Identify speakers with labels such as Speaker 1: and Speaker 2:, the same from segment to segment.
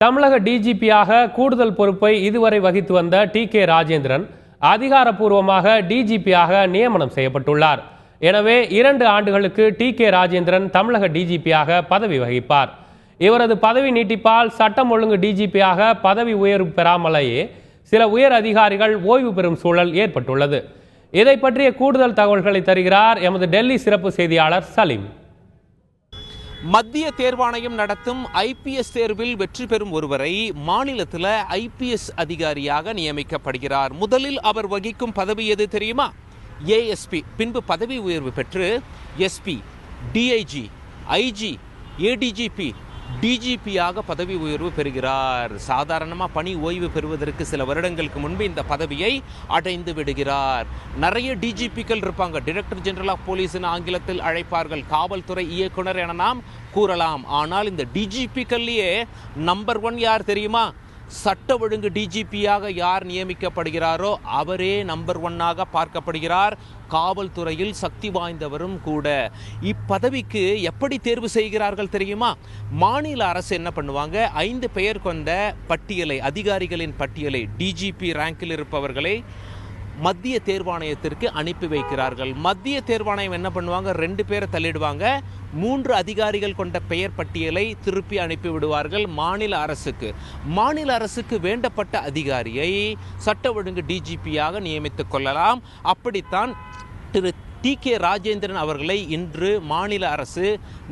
Speaker 1: தமிழக டிஜிபியாக கூடுதல் பொறுப்பை இதுவரை வகித்து வந்த டி.கே. ராஜேந்திரன் அதிகாரப்பூர்வமாக டிஜிபியாக நியமனம் செய்யப்பட்டுள்ளார். எனவே 2 ஆண்டுகளுக்கு டி.கே. ராஜேந்திரன் தமிழக டிஜிபியாக பதவி வகிப்பார். இவரது பதவி நீட்டிப்பால் சட்டம் ஒழுங்கு டிஜிபியாக பதவி உயர்வு பெறாமலேயே சில உயர் அதிகாரிகள் ஓய்வு பெறும் சூழல் ஏற்பட்டுள்ளது. இதை பற்றிய கூடுதல் தகவல்களை தருகிறார் எமது டெல்லி சிறப்பு செய்தியாளர் சலீம்.
Speaker 2: மத்திய தேர்வாணையம் நடத்தும் ஐபிஎஸ் தேர்வில் வெற்றி பெறும் ஒருவரை மாநிலத்தில் ஐபிஎஸ் அதிகாரியாக நியமிக்கப்படுகிறார். முதலில் அவர் வகிக்கும் பதவி எது தெரியுமா? ஏஎஸ்பி. பின்பு பதவி உயர்வு பெற்று எஸ்பி, டிஐஜி, ஐஜி, ஏடிஜிபி, டிஜிபியாக பதவி உயர்வு பெறுகிறார். சாதாரணமாக பணி ஓய்வு பெறுவதற்கு சில வருடங்களுக்கு முன்பு இந்த பதவியை அடைந்து விடுகிறார். நிறைய டிஜிபிக்கள் இருப்பாங்க. டைரக்டர் ஜெனரல் ஆஃப் போலீஸ் ஆங்கிலத்தில் அழைப்பார்கள். காவல்துறை இயக்குனர் என நாம் கூறலாம். ஆனால் இந்த டிஜிபிக்கள்லேயே நம்பர் 1 யார் தெரியுமா? சட்ட ஒழுங்கு டிஜிபியாக யார் நியமிக்கப்படுகிறாரோ அவரே நம்பர் 1ஆக பார்க்கப்படுகிறார். காவல்துறையில் சக்தி வாய்ந்தவரும் கூட. இப்பதவிக்கு எப்படி தேர்வு செய்கிறார்கள் தெரியுமா? மாநில அரசு என்ன பண்ணுவாங்க, 5 பெயர் கொண்ட பட்டியலை, அதிகாரிகளின் பட்டியலை, டிஜிபி ரேங்கில் இருப்பவர்களை மத்திய தேர்வாணையத்திற்கு அனுப்பி வைக்கிறார்கள். மத்திய தேர்வாணையம் என்ன பண்ணுவாங்க, 2 பேரை தள்ளிடுவாங்க. 3 அதிகாரிகள் கொண்ட பெயர் பட்டியலை திருப்பி அனுப்பி விடுவார்கள் மாநில அரசுக்கு. மாநில அரசுக்கு வேண்டப்பட்ட அதிகாரியை சட்ட ஒழுங்கு டிஜிபியாக நியமித்துக் கொள்ளலாம். அப்படித்தான் திரு டி.கே. ராஜேந்திரன் அவர்களை இன்று மாநில அரசு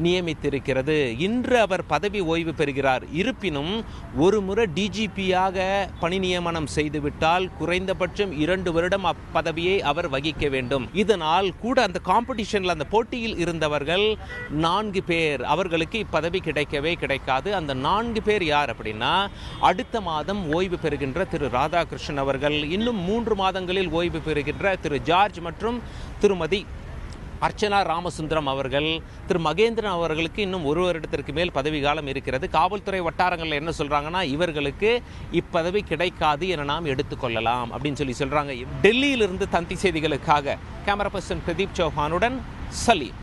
Speaker 2: நியமித்திருக்கிறது. இன்று அவர் பதவி ஓய்வு பெறுகிறார். இருப்பினும் ஒரு முறை டிஜிபியாக பணி நியமனம் செய்துவிட்டால் குறைந்தபட்சம் 2 வருடம் அப்பதவியை அவர் வகிக்க வேண்டும். இதனால் கூட அந்த காம்படிஷனில், அந்த போட்டியில் இருந்தவர்கள் 4 பேர், அவர்களுக்கு இப்பதவி கிடைக்கவே கிடைக்காது. அந்த 4 பேர் யார் அப்படின்னா, அடுத்த மாதம் ஓய்வு பெறுகின்ற திரு ராதாகிருஷ்ணன் அவர்கள், இன்னும் 3 மாதங்களில் ஓய்வு பெறுகின்ற திரு ஜார்ஜ் மற்றும் திருமதி அர்ச்சனா ராமசுந்தரம் அவர்கள், திரு மகேந்திரன் அவர்களுக்கு இன்னும் 1 வருடத்திற்கு மேல் பதவி காலம் இருக்கிறது. காவல்துறை வட்டாரங்களில் என்ன சொல்றாங்கன்னா, இவர்களுக்கு இப்பதவி கிடைக்காது என நாம் எடுத்துக்கொள்ளலாம் அப்படின்னு சொல்றாங்க. டெல்லியிலிருந்து தந்தி செய்திகளுக்காக கேமரா பர்சன் பிரதீப் சௌஹானுடன் சலீம்.